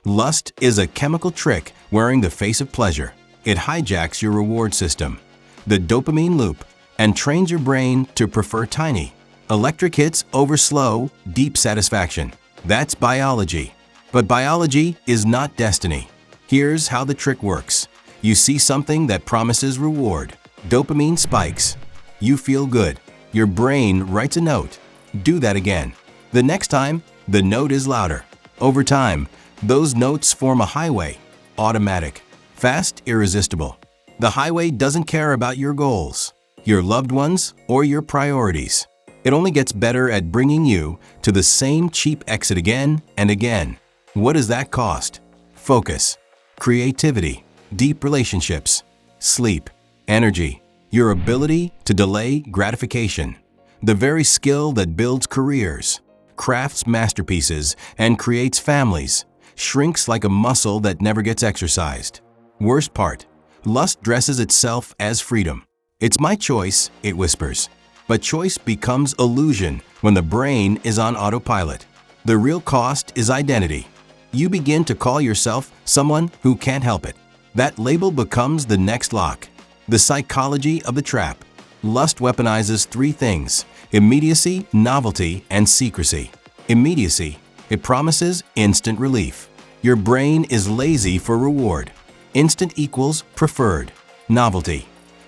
Lust is a chemical trick wearing the face of pleasure. It hijacks your reward system, the dopamine loop, and trains your brain to prefer tiny, electric hits over slow, deep satisfaction. That's biology. But biology is not destiny. Here's how the trick works. You see something that promises reward. Dopamine spikes. You feel good. Your brain writes a note. Do that again. The next time, the note is louder. Over time, those notes form a highway. Automatic. Fast, irresistible. The highway doesn't care about your goals, your loved ones, or your priorities. It only gets better at bringing you to the same cheap exit again and again. What does that cost? Focus, creativity, deep relationships, sleep, energy, your ability to delay gratification, the very skill that builds careers, crafts masterpieces, and creates families, shrinks like a muscle that never gets exercised. Worst part, lust dresses itself as freedom. It's my choice, it whispers. But choice becomes illusion when the brain is on autopilot. The real cost is identity. You begin to call yourself someone who can't help it. That label becomes the next lock. The psychology of the trap. Lust weaponizes three things: immediacy, novelty, and secrecy. Immediacy. It promises instant relief. Your brain is lazy for reward. Instant equals preferred. Novelty.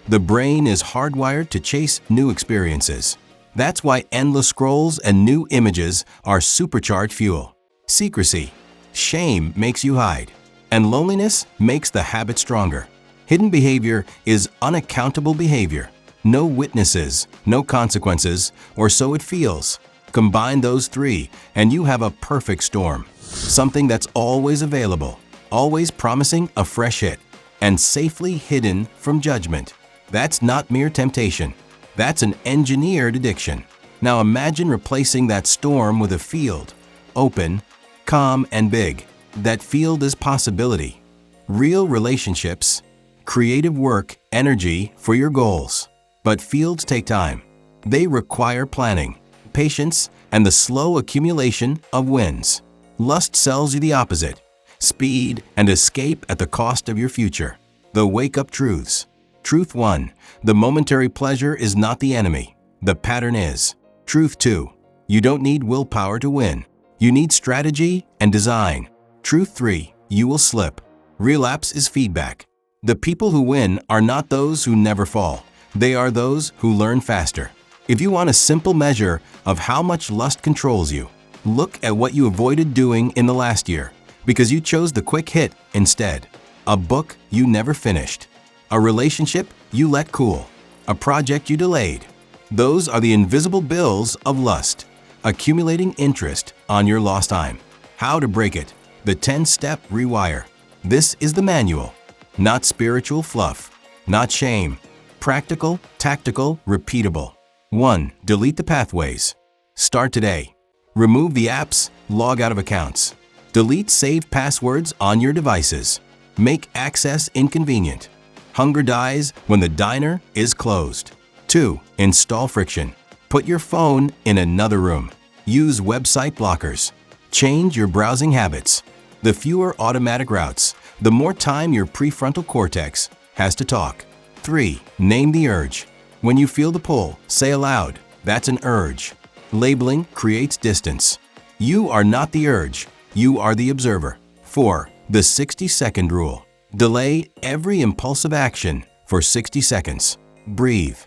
The brain is hardwired to chase new experiences. That's why endless scrolls and new images are supercharged fuel. Secrecy. Shame makes you hide, and loneliness makes the habit stronger. Hidden behavior is unaccountable behavior. No witnesses, no consequences, or so it feels. Combine those three, and you have a perfect storm. Something that's always available, always promising a fresh hit, and safely hidden from judgment. That's not mere temptation. That's an engineered addiction. Now imagine replacing that storm with a field. Open, calm, and big. That field is possibility. Real relationships, creative work, energy for your goals. But fields take time. They require planning, patience, and the slow accumulation of wins. Lust sells you the opposite: speed and escape at the cost of your future. The wake-up truths. Truth 1. The momentary pleasure is not the enemy. The pattern is. Truth 2. You don't need willpower to win. You need strategy and design. Truth 3. You will slip. Relapse is feedback. The people who win are not those who never fall. They are those who learn faster. If you want a simple measure of how much lust controls you, look at what you avoided doing in the last year because you chose the quick hit instead. A book you never finished. A relationship you let cool. A project you delayed. Those are the invisible bills of lust, accumulating interest on your lost time. How to break it. The 10-step rewire. This is the manual. Not spiritual fluff. Not shame. Practical, tactical, repeatable. 1. Delete the pathways. Start today. Remove the apps, log out of accounts. Delete saved passwords on your devices. Make access inconvenient. Hunger dies when the diner is closed. 2. Install friction. Put your phone in another room. Use website blockers. Change your browsing habits. The fewer automatic routes, the more time your prefrontal cortex has to talk. 3. Name the urge. When you feel the pull, say aloud, "That's an urge." Labeling creates distance. You are not the urge. You are the observer. 4. The 60-second rule. Delay every impulsive action for 60 seconds. Breathe.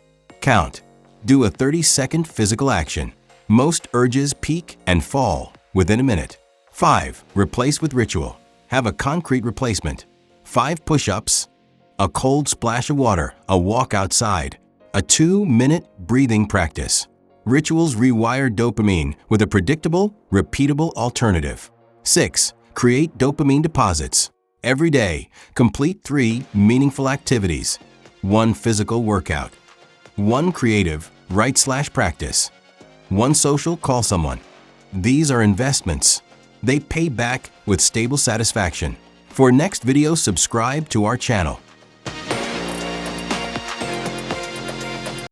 Count. Do a 30-second physical action. Most urges peak and fall within a minute. 5. Replace with ritual. Have a concrete replacement. 5 push-ups, a cold splash of water, a walk outside, a 2-minute breathing practice. Rituals rewire dopamine with a predictable, repeatable alternative. 6. Create dopamine deposits. Every day, complete 3 meaningful activities. 1 physical workout. 1 creative, write/practice. 1 social, call someone. These are investments. They pay back with stable satisfaction. For next video, subscribe to our channel.